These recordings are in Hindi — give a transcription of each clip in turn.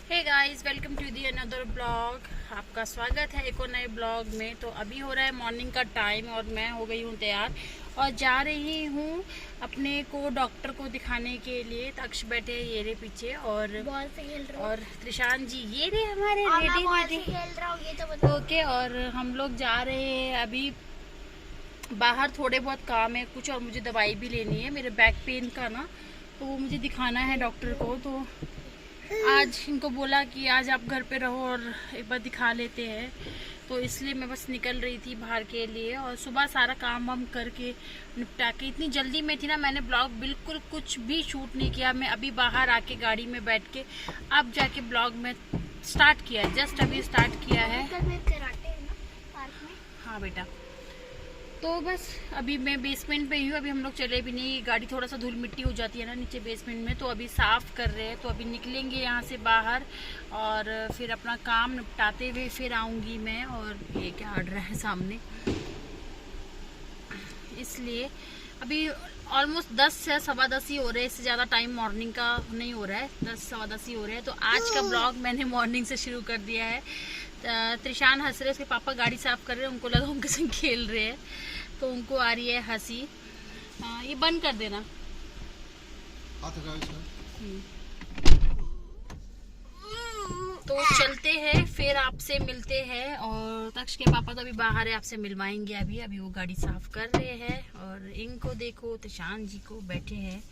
Hey guys, welcome to the another blog. आपका स्वागत है एक और नए ब्लॉग में। तो अभी हो रहा है मॉर्निंग का टाइम और मैं हो गई हूँ तैयार और जा रही हूँ अपने को डॉक्टर को दिखाने के लिए। तक्ष बैठे ये रे पीछे और बॉल से खेल रहा हूं। और त्रिशान जी ये रे हमारे रेडी खेल रहा हूं, ये तो बताओ। ओके। और हम लोग जा रहे हैं अभी बाहर, थोड़े बहुत काम है कुछ और मुझे दवाई भी लेनी है मेरे बैक पेन का ना, तो वो मुझे दिखाना है डॉक्टर को। तो आज इनको बोला कि आज आप घर पे रहो और एक बार दिखा लेते हैं, तो इसलिए मैं बस निकल रही थी बाहर के लिए। और सुबह सारा काम वाम करके निपटा के इतनी जल्दी में थी ना, मैंने ब्लॉग बिल्कुल कुछ भी शूट नहीं किया। मैं अभी बाहर आके गाड़ी में बैठ के अब जाके ब्लॉग में स्टार्ट किया है, जस्ट अभी स्टार्ट किया है। कराटे है ना पार्क में। हाँ बेटा, तो बस अभी मैं बेसमेंट पे ही हूँ। अभी हम लोग चले भी नहीं, गाड़ी थोड़ा सा धूल मिट्टी हो जाती है ना नीचे बेसमेंट में, तो अभी साफ़ कर रहे हैं। तो अभी निकलेंगे यहाँ से बाहर और फिर अपना काम निपटाते हुए फिर आऊँगी मैं। और ये क्या अड़ रहा है सामने, इसलिए अभी ऑलमोस्ट 10 या 10:15 ही हो रहे हैं। इससे ज़्यादा टाइम मॉर्निंग का नहीं हो रहा है, 10 सवा 10 ही हो रहे हैं। तो आज का ब्लॉग मैंने मॉर्निंग से शुरू कर दिया है। त्रिशान हंस रहे, उसके पापा गाड़ी साफ कर रहे हैं, उनको लगा उनके संग खेल रहे हैं तो उनको आ रही है हंसी। ये बंद कर देना। तो चलते हैं फिर आपसे मिलते हैं। और तक्ष के पापा तो अभी बाहर है, आपसे मिलवाएंगे अभी वो गाड़ी साफ कर रहे हैं। और इनको देखो, त्रिशान जी को बैठे हैं,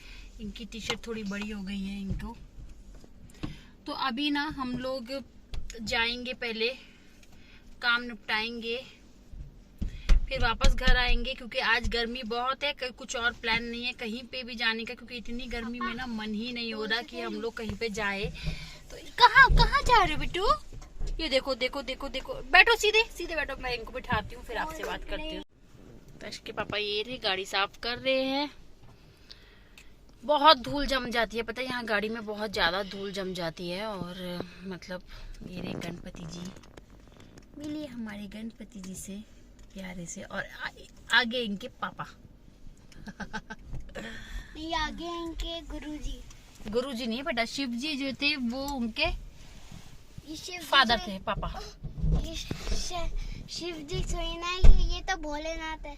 इनकी टी शर्ट थोड़ी बड़ी हो गई है इनको। तो अभी ना हम लोग जाएंगे, पहले काम निपटाएंगे, फिर वापस घर आएंगे क्योंकि आज गर्मी बहुत है। कुछ और प्लान नहीं है कहीं पे भी जाने का, क्योंकि इतनी गर्मी में ना मन ही नहीं हो रहा कि हम लोग कहीं पे जाए। तो कहाँ जा रहे हो बिट्टू? ये देखो देखो देखो देखो, बैठो सीधे सीधे बैठो, मैं इनको बिठाती हूँ फिर आपसे बात करती हूँ। तक्ष के पापा ये रहे गाड़ी साफ कर रहे हैं। बहुत धूल जम जाती है, पता है यहाँ गाड़ी में बहुत ज्यादा धूल जम जाती है। और मतलब ये रहे गणपति जी, मिलिए हमारे गणपति जी से प्यारे से। और आगे इनके पापा नहीं, आगे इनके गुरुजी नहीं बेटा, शिव जी जो थे वो उनके ये फादर थे, पापा। ये शिव जी सोना है, ये तो भोलेनाथ है।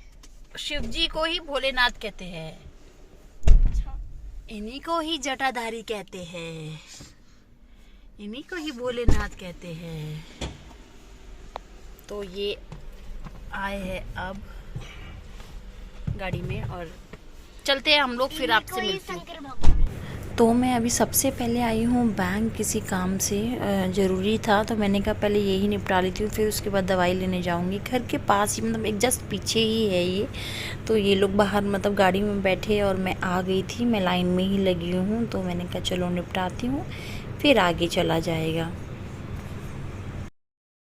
शिव जी को ही भोलेनाथ कहते हैं, इन्हीं को ही जटाधारी कहते हैं, इन्हीं को ही भोलेनाथ कहते हैं। तो ये आए हैं अब गाड़ी में और चलते हैं हम लोग, फिर आपसे मिलते हैं। तो मैं अभी सबसे पहले आई हूँ बैंक, किसी काम से ज़रूरी था, तो मैंने कहा पहले यही निपटा लेती हूँ, फिर उसके बाद दवाई लेने जाऊँगी। घर के पास ही, मतलब एक जस्ट पीछे ही है ये। तो ये लोग बाहर मतलब गाड़ी में बैठे और मैं आ गई थी, मैं लाइन में ही लगी हूँ, तो मैंने कहा चलो निपटाती हूँ, फिर आगे चला जाएगा।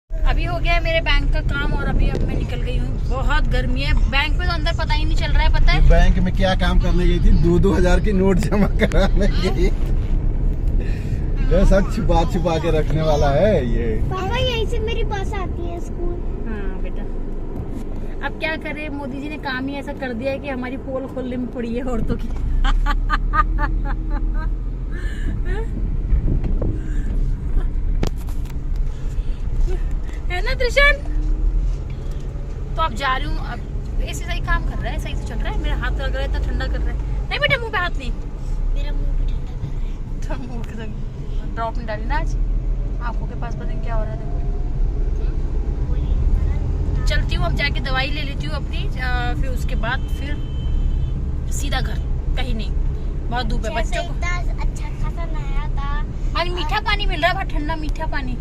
अभी हो गया है मेरे बैंक का काम और अभी अब मैं निकल गई हूँ। बहुत गर्मी है बैंक में, तो अंदर पता ही नहीं चल रहा है। पता है बैंक में क्या काम करने गई थी? 2-2 हजार की नोट जमा कराने गई। ये सब छुपा के रखने वाला है ये। पापा यहीं से मेरी बस आती है स्कूल। हाँ बेटा, अब क्या करे, मोदी जी ने काम ही ऐसा कर दिया है कि हमारी पोल खोलने में पड़ी है औरतों की। है ना त्रिशान? तो अब जा रही हूँ, अब ऐसे सही काम कर रहा है, सही से चल रहा है। मेरा हाथ लग रहा है, इतना ठंडा कर रहा है। नहीं बेटा, मुंह पे हाथ नहीं, मेरा मुंह भी ठंडा कर रहा है। तो मुंह के ड्रॉप में डाली ना आज, आंखों के पास पता नहीं क्या हो रहा है। देखो चलती हूँ, अब जाके दवाई ले लेती हूँ अपनी, फिर उसके बाद फिर सीधा घर, कहीं नहीं। बहुत धूप है, बच्चों को अच्छा खासा नहाया था। आज मीठा पानी मिल रहा है, बहुत ठंडा मीठा पानी।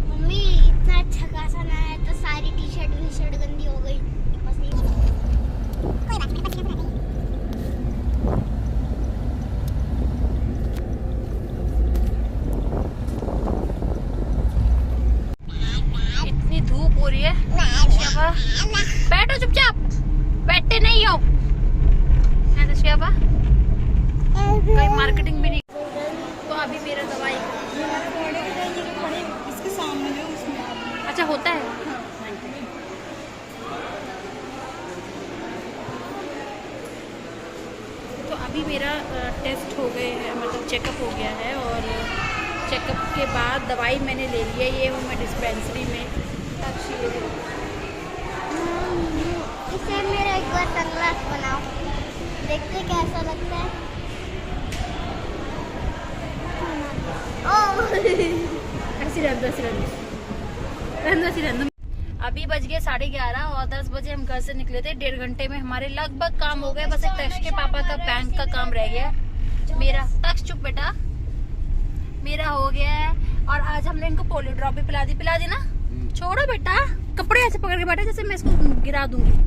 मम्मी इतना अच्छा खासा नहाया तो सारी टी शर्ट गंदी हो गई। कोई बात नहीं, इतनी धूप हो रही है। बैठो चुपचाप, बैठते नहीं हो कहीं मार्केटिंग भी नहीं। तो अभी मेरा दवाई इसके सामने जो अच्छा होता है। तो अभी मेरा टेस्ट हो गए हैं, मतलब चेकअप हो गया है और चेकअप के बाद दवाई मैंने ले ली है, ये हूँ मैं डिस्पेंसरी में। इसे मेरा एक बार सनग्लास बनाओ, देखते कैसा लगता है। अभी बज गए 11:30 और 10 बजे हम घर से निकले थे। 1.5 घंटे में हमारे लगभग काम हो गए। बस एक तक्ष के पापा का बैंक का काम रह गया। मेरा तक्ष चुप बेटा, मेरा हो गया है। और आज हमने इनको पोलियो ड्रॉप भी पिला दी ना। छोड़ो बेटा, कपड़े ऐसे पकड़ के बैठे जैसे मैं इसको गिरा दूंगी।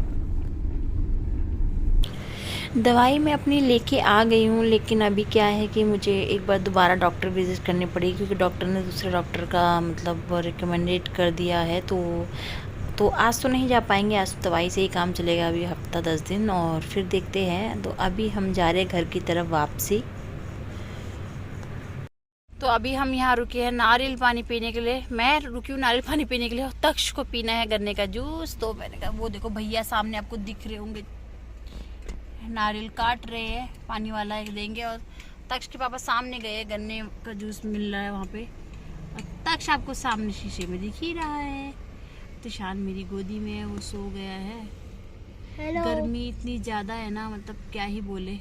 दवाई मैं अपनी लेके आ गई हूँ, लेकिन अभी क्या है कि मुझे एक बार दोबारा डॉक्टर विजिट करनी पड़ेगी, क्योंकि डॉक्टर ने दूसरे डॉक्टर का मतलब रिकमेंडेड कर दिया है। तो आज तो नहीं जा पाएंगे, आज तो दवाई से ही काम चलेगा अभी हफ्ता 10 दिन, और फिर देखते हैं। तो अभी हम जा रहे हैं घर की तरफ वापसी। तो अभी हम यहाँ रुके हैं नारियल पानी पीने के लिए। मैं रुकी हूँ नारियल पानी पीने के लिए, और तक्ष को पीना है गन्ने का जूस। तो मैंने कहा वो देखो भैया सामने आपको दिख रहे होंगे, नारियल काट रहे हैं, पानी वाला एक देंगे। और तक्ष के पापा सामने गए, गन्ने का जूस मिल रहा है वहाँ पे। और तक्ष आपको सामने शीशे में दिख ही रहा है। तिशान मेरी गोदी में है, वो सो गया है। हेलो। गर्मी इतनी ज्यादा है ना, मतलब क्या ही बोले।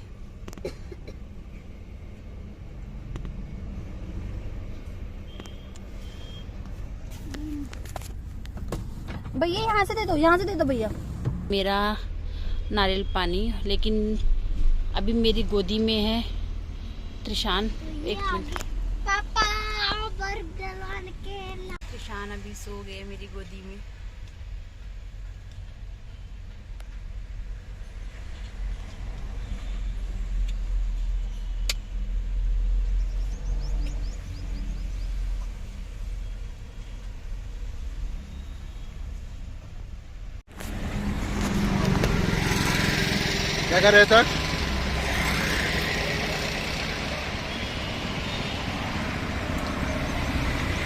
भैया यहाँ से दे दो भैया मेरा नारियल पानी। लेकिन अभी मेरी गोदी में है त्रिशान। एक मिनट, पापा बर्फ डलवाने के लिए। त्रिशान अभी सो गए मेरी गोदी में। क्या कर रहे थे?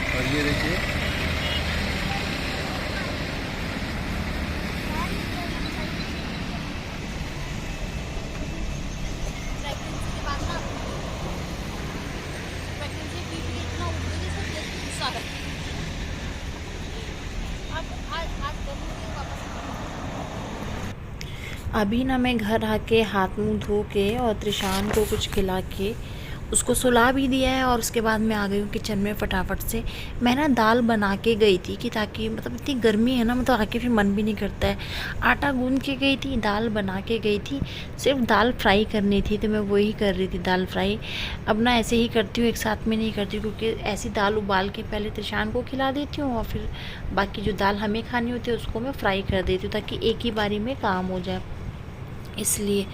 और ये देखिए अभी ना मैं घर आके हाथ मुंह धो के और त्रिशान को कुछ खिला के उसको सुला भी दिया है। और उसके बाद मैं आ गई हूँ किचन में फटाफट से। मैं ना दाल बना के गई थी कि ताकि मतलब इतनी गर्मी है ना, मतलब आके फिर मन भी नहीं करता है। आटा गूंद के गई थी, दाल बना के गई थी, सिर्फ दाल फ्राई करनी थी, तो मैं वही कर रही थी दाल फ्राई। अब ना ऐसे ही करती हूँ, एक साथ में नहीं करती हूँ, क्योंकि ऐसी दाल उबाल के पहले त्रिशान को खिला देती हूँ और फिर बाकी जो दाल हमें खानी होती है उसको मैं फ्राई कर देती हूँ, ताकि एक ही बारी में काम हो जाए। इसलिए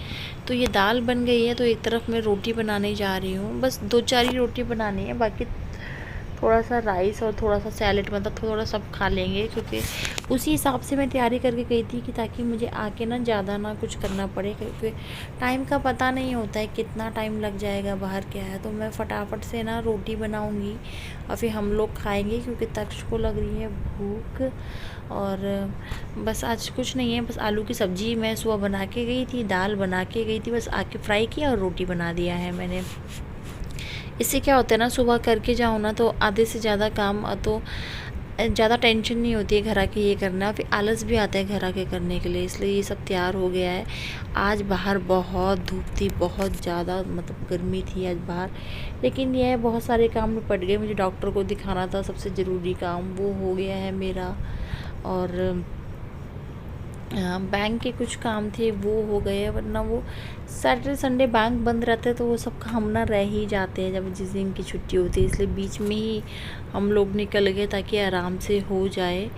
तो ये दाल बन गई है। तो एक तरफ मैं रोटी बनाने जा रही हूँ, बस 2-4 ही रोटी बनानी है, बाकी थोड़ा सा राइस और थोड़ा सा सैलेड, मतलब थोड़ा सब खा लेंगे, क्योंकि उसी हिसाब से मैं तैयारी करके गई थी कि ताकि मुझे आके ना ज़्यादा ना कुछ करना पड़े, क्योंकि टाइम का पता नहीं होता है कितना टाइम लग जाएगा बाहर क्या है। तो मैं फटाफट से ना रोटी बनाऊँगी और फिर हम लोग खाएँगे, क्योंकि तक्ष को लग रही है भूख। और बस आज कुछ नहीं है, बस आलू की सब्ज़ी मैं सुबह बना के गई थी, दाल बना के गई थी, बस आके फ्राई किया और रोटी बना दिया है मैंने। इससे क्या होता है ना, सुबह करके जाओ ना तो आधे से ज़्यादा काम, तो ज़्यादा टेंशन नहीं होती है घर आके ये करना, फिर आलस भी आता है घर आके करने के लिए। इसलिए ये सब तैयार हो गया है। आज बाहर बहुत धूप थी, बहुत ज़्यादा मतलब गर्मी थी आज बाहर, लेकिन यह बहुत सारे काम में पड़ गए। मुझे डॉक्टर को दिखाना था, सबसे ज़रूरी काम वो हो गया है मेरा। और बैंक के कुछ काम थे वो हो गए, वरना वो सैटरडे संडे बैंक बंद रहते तो वो सब काम ना रह ही जाते हैं जब जिस दिन की छुट्टी होती है। इसलिए बीच में ही हम लोग निकल गए ताकि आराम से हो जाए।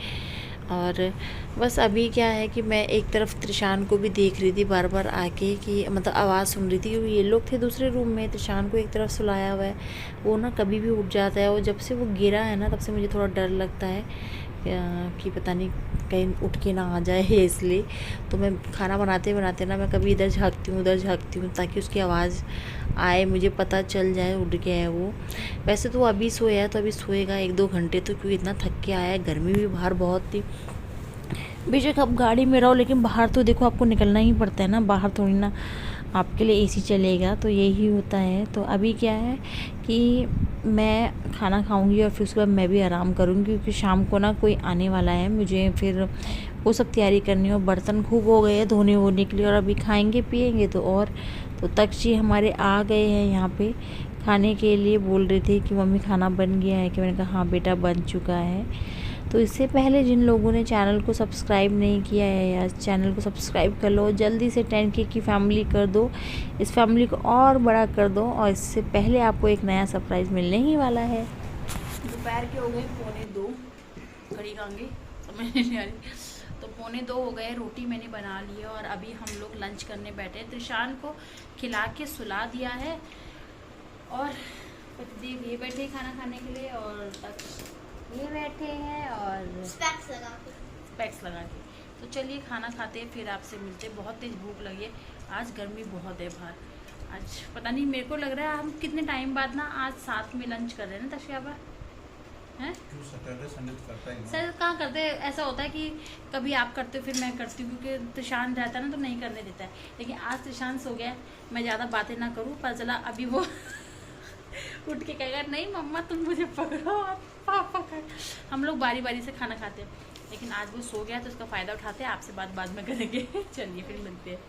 और बस अभी क्या है कि मैं एक तरफ त्रिशान को भी देख रही थी बार बार आके, कि मतलब आवाज़ सुन रही थी, क्योंकि ये लोग थे दूसरे रूम में, त्रिशान को एक तरफ सुलाया हुआ है, वो ना कभी भी उठ जाता है। और जब से वो गिरा है ना तब से मुझे थोड़ा डर लगता है कि पता नहीं कहीं उठ के ना आ जाए, इसलिए तो मैं खाना बनाते बनाते ना मैं कभी इधर झाँकती हूँ उधर झाँकती हूँ, ताकि उसकी आवाज़ आए, मुझे पता चल जाए उठ गया है वो। वैसे तो अभी सोया है, तो अभी सोएगा 1-2 घंटे, तो क्योंकि इतना थक के आया है, गर्मी भी बाहर बहुत थी। बेशक अब गाड़ी में रहो, लेकिन बाहर तो देखो आपको निकलना ही पड़ता है ना, बाहर थोड़ी ना आपके लिए एसी चलेगा, तो यही होता है। तो अभी क्या है कि मैं खाना खाऊंगी और फिर उसके बाद मैं भी आराम करूंगी, क्योंकि शाम को ना कोई आने वाला है, मुझे फिर वो सब तैयारी करनी है। और बर्तन खूब हो गए हैं धोने वोने के लिए, और अभी खाएंगे पिएंगे तो। और तो तक्षी हमारे आ गए हैं यहाँ पे खाने के लिए। बोल रहे थे कि मम्मी खाना बन गया है, कि मैंने कहा हाँ बेटा बन चुका है। तो इससे पहले जिन लोगों ने चैनल को सब्सक्राइब नहीं किया है यार, चैनल को सब्सक्राइब कर लो, जल्दी से 10K की फैमिली कर दो, इस फैमिली को और बड़ा कर दो। और इससे पहले आपको एक नया सरप्राइज़ मिलने ही वाला है। दोपहर के हो गए 1:45, घड़ी कांगे समझ नहीं आ रही। तो 1:45 हो गए, रोटी मैंने बना ली है और अभी हम लोग लंच करने बैठे हैं। त्रिशान को खिला के सुला दिया है और पतिदेव ये बैठे खाना खाने के लिए, और तक ये बैठे हैं और स्पेक्स लगा के। तो चलिए खाना खाते हैं, फिर आपसे मिलते हैं। बहुत तेज भूख लगी है, आज गर्मी बहुत है बाहर। आज पता नहीं, मेरे को लग रहा है हम कितने टाइम बाद ना आज साथ में लंच कर रहे हैं ना तशयाबा, हैं? सैटरडे संडे तो करता ही नहीं। सर कहाँ करते हैं, ऐसा होता है कि कभी आप करते हो फिर मैं करती हूँ, क्योंकि त्रिशान रहता है ना तो नहीं करने देता है। लेकिन आज त्रिशान सो गया, मैं ज़्यादा बातें ना करूँ, पता चला अभी वो उठ के कहेगा नहीं मम्मा तुम मुझे पकड़ो, पापा पकड़। हम लोग बारी बारी से खाना खाते हैं, लेकिन आज वो सो गया तो उसका फ़ायदा उठाते हैं। आपसे बात बाद में करेंगे। चलिए फिर मिलते हैं।